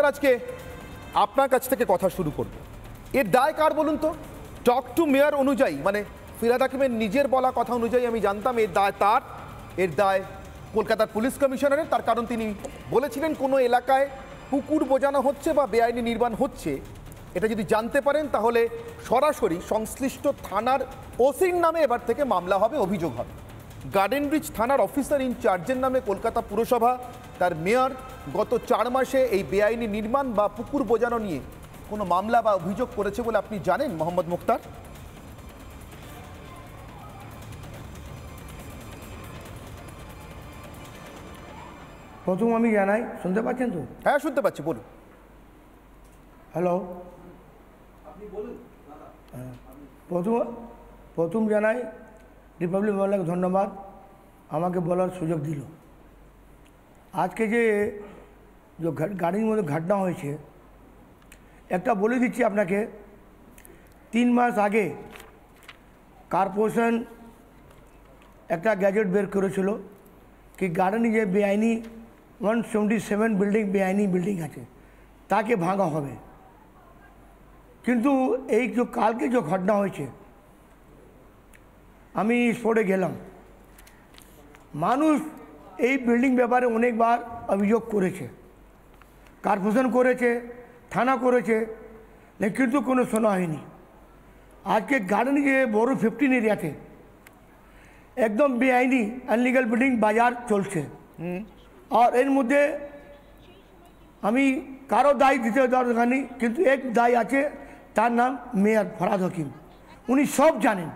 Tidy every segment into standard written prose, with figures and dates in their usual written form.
আজকে আপনার কাছ থেকে কথা শুরু করব। এর দায় কার বলুন তো? টক টু মেয়র অনুযায়ী, মানে ফিরহাদ হাকিমের নিজের বলা কথা অনুযায়ী আমি জানতাম এর দায় তার, এর দায় কলকাতার পুলিশ কমিশনারের। তার কারণ তিনি বলেছিলেন কোনো এলাকায় পুকুর বোজানো হচ্ছে বা বেআইনি নির্মাণ হচ্ছে, এটা যদি জানতে পারেন তাহলে সরাসরি সংশ্লিষ্ট থানার ওসির নামে এবার থেকে মামলা হবে, অভিযোগ হবে। গার্ডেন ব্রিজ থানার অফিসার ইনচার্জের নামে কলকাতা পুরসভা তার মেয়র গত 4 মাসে এই বেআইনি নির্মাণ বা পুকুর বোজানো নিয়ে কোনো মামলা বা অভিযোগ করেছে বলে আপনি জানেন মোহাম্মদ মুক্তার? প্রথম আমি জানাই, শুনতে পাচ্ছেন তো? হ্যাঁ শুনতে পাচ্ছি, বলুন। হ্যালো, প্রথম জানাই রিপাবলিক বাংলাকে ধন্যবাদ আমাকে বলার সুযোগ দিল। আজকে যে গাড়ির মধ্যে ঘটনা হয়েছে, একটা বলে দিচ্ছি আপনাকে। 3 মাস আগে কর্পোরেশন একটা গ্যাজেট বের করেছিল কি গার্ডেনে যে বেআইনি 177 বিল্ডিং বেআইনি বিল্ডিং আছে তাকে ভাঙা হবে। কিন্তু এই যে কালকে যে ঘটনা হয়েছে, আমি স্পটে গেলাম। মানুষ এই বিল্ডিং ব্যাপারে অনেকবার অভিযোগ করেছে, কর্পোরেশন করেছে, থানা করেছে, কিন্তু কোনো শোনা হয়নি। আজকে গার্ডেনে যে বড় 15 এরিয়াতে একদম বেআইনি আনলিগাল বিল্ডিং বাজার চলছে। আর এর মধ্যে আমি কারো দায় দিতে দরকার নেই, কিন্তু এক দায় আছে, তার নাম মেয়র ফরহাদ হাকিম। উনি সব জানেন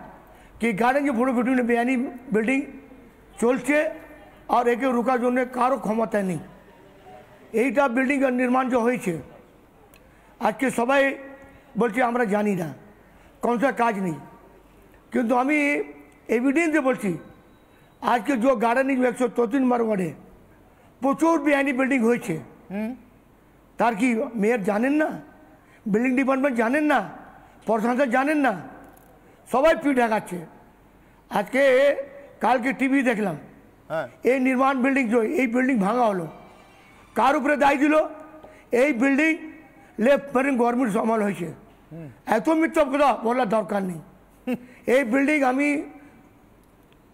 কি গার্ডেন যে বড় 15 বেআইনি বিল্ডিং চলছে আর একে রোকার জন্য কারো ক্ষমতা নেই। এইটা বিল্ডিং নির্মাণ যে হয়েছে, আজকে সবাই বলছে আমরা জানি না, কোনটা কাজ নেই। কিন্তু আমি এভিডেন্সে বলছি, আজকে যে গার্ডেনিং 133 নম্বর ওয়ার্ডে প্রচুর বেআইনি বিল্ডিং হয়েছে, তার কি মেয়র জানেন না? বিল্ডিং ডিপার্টমেন্ট জানেন না? প্রশাসন জানেন না? সবাই পিঠ ঢাকাচ্ছে। আজকে কালকে টিভি দেখলাম, এই নির্মাণ বিল্ডিং এই বিল্ডিং ভাঙা হলো, কার উপরে দায় দিল? এই বিল্ডিং লেফট গভর্নমেন্ট আমল হয়েছে। এত মিথ্যা কথা বলার দরকার নেই। এই বিল্ডিং আমি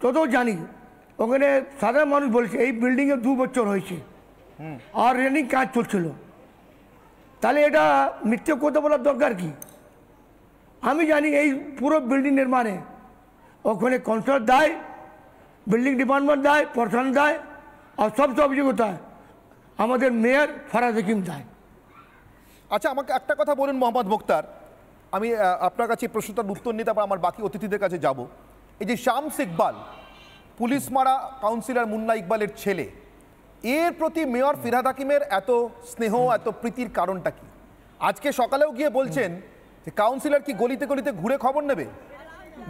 তত জানি, ওখানে সাধারণ মানুষ বলছে এই বিল্ডিংয়ে 2 বছর হয়েছে আর রেনিং কাজ চলছিল। তাহলে এটা মিথ্যে কথা বলার দরকার কি? আমি জানি এই পুরো বিল্ডিং নির্মাণে ওখানে কনস্ট্রাক্টর দায়, বিল্ডিং ডিপার্টমেন্ট দায়, প্রশাসন দায়, আর সবচেয়ে অভিযোগতা আমাদের মেয়র ফরহাদ হাকিম দায়। আচ্ছা, আমাকে একটা কথা বলুন মোহাম্মদ মুক্তার, আমি আপনার কাছে প্রশ্নটার উত্তর নিতে পারবো, আমার বাকি অতিথিদের কাছে যাব। এই যে শামস ইকবাল, পুলিশ মারা কাউন্সিলর মুন্না ইকবালের ছেলে, এর প্রতি মেয়র ফিরহাদ হাকিমের এত স্নেহ, এত প্রীতির কারণটা কি? আজকে সকালেও গিয়ে বলছেন যে কাউন্সিলর কি গলিতে গলিতে ঘুরে খবর নেবে?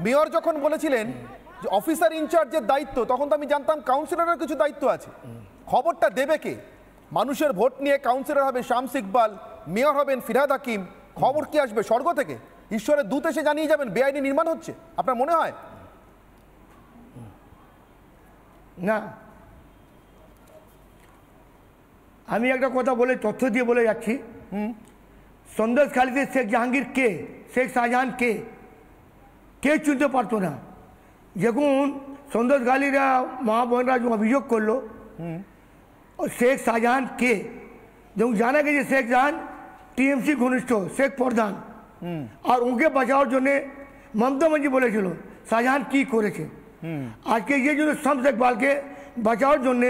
মেয়র যখন বলেছিলেন যে অফিসার ইনচার্জের দায়িত্ব, তখন তো আমি জানতাম কাউন্সিলরের কিছু দায়িত্ব আছে। খবরটা দেবে কে? মানুষের ভোট নিয়ে কাউন্সিলর হবে শামস ইকবাল, মেয়র হবেন ফিরহাদ হাকিম। খবর কি আসবে স্বর্গ থেকে? ঈশ্বরের দূত এসে জানিয়ে যাবেন বেআইনি নির্মাণ হচ্ছে? আপনার মনে হয়? না, আমি একটা কথা বলে তথ্য দিয়ে বলে যাচ্ছি। সন্দেশখালীতে শেখ জাহাঙ্গীর কে, শেখ শাহজাহান কে, কে চিনতে পারতো না। যখন সন্দেশখালীরা মা বোনরা অভিযোগ করলো শেখ শাহজাহান কে, যখন জানা গেছে শেখ জাহান টিএমসি ঘনিষ্ঠ শেখ প্রধান, আর ওকে বাঁচানোর জন্যে মমতা ব্যানার্জি বলেছিল শাহজাহান কি করেছে। আজকে যে জন্য শামস ইকবালকে বাঁচানোর জন্যে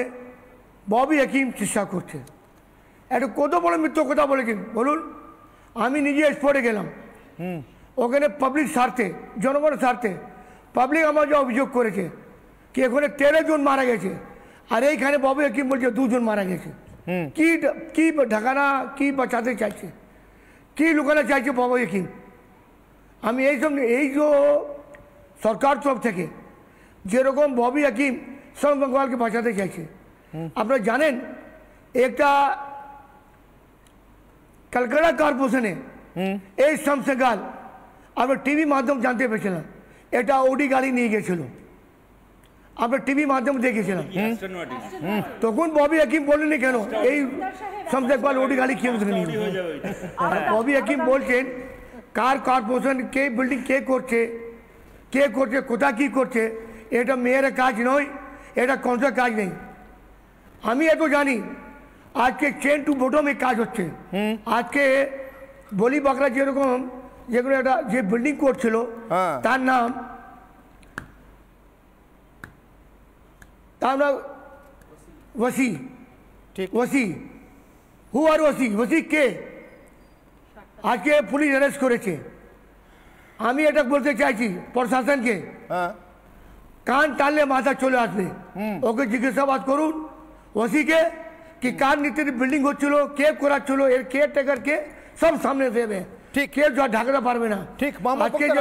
ববি হাকিম চেষ্টা করছে। একটা কত বড় মিথ্য কথা বলেছেন বলুন। আমি নিজে স্পটে গেলাম, ওখানে পাবলিক স্বার্থে, জনগণের স্বার্থে পাবলিক আমার যে অভিযোগ করেছে কি এখানে 13 জন মারা গেছে, আর এইখানে ববি হাকিম বলছে 2 জন মারা গেছে। কি ঢাকানা, কি বাঁচাতে চাইছে, কি লুকানো চাইছে ববি হাকিম? আমি এই যে সরকার তরফ থেকে যেরকম ববি হাকিম শামস ইকবালকে বাঁচাতে চাইছে, আপনারা জানেন একটা কলকাতা কর্পোরেশনে এই শামস ইকবাল, আমরা টিভি মাধ্যম জানতে পেরেছিলাম, এটা ওডি গাড়ি নিয়ে গেছিল। আমরা টিভি মাধ্যমে দেখেছিলাম। তখন ববি হাকিম বলেনি কেন এই শামস ইকবাল ওটি গাড়ি খেয়ে নিয়ে ববি হাকিম বলছেন কার কর্পোরেশন কে বিল্ডিং কে করছে কোথা কী করছে, এটা মেয়ের কাজ নয়, এটা কনসার কাজ নেই। আমি এত জানি আজকে চেন টু বটমে কাজ হচ্ছে। আজকে বলি বাঁকড়া যেরকম যেগুলো একটা যে বিল্ডিং করছিল তার নাম ওসি, ঠিক ওসি হু আর ওসি কে আজকে পুলিশ অ্যারেস্ট করেছে। আমি এটা বলতে চাইছি প্রশাসনকে, কান টানলে মাথা চলে আসবে। ওকে জিজ্ঞাসাবাদ করুন ওসিকে কি কার নীতির বিল্ডিং হচ্ছিল, কে করাচ্ছিল, এর কেয়ারটেকার কে, সব সামনে দেবে। ঠিক কেউ ঢাকতে পারবে না। ঠিক মোহাম্মদ মুখতার,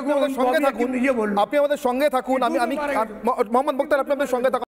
আপনি আমাদের সঙ্গে থাকুন। আমি মোহাম্মদ মুখতার, আপনি আমাদের সঙ্গে থাকুন।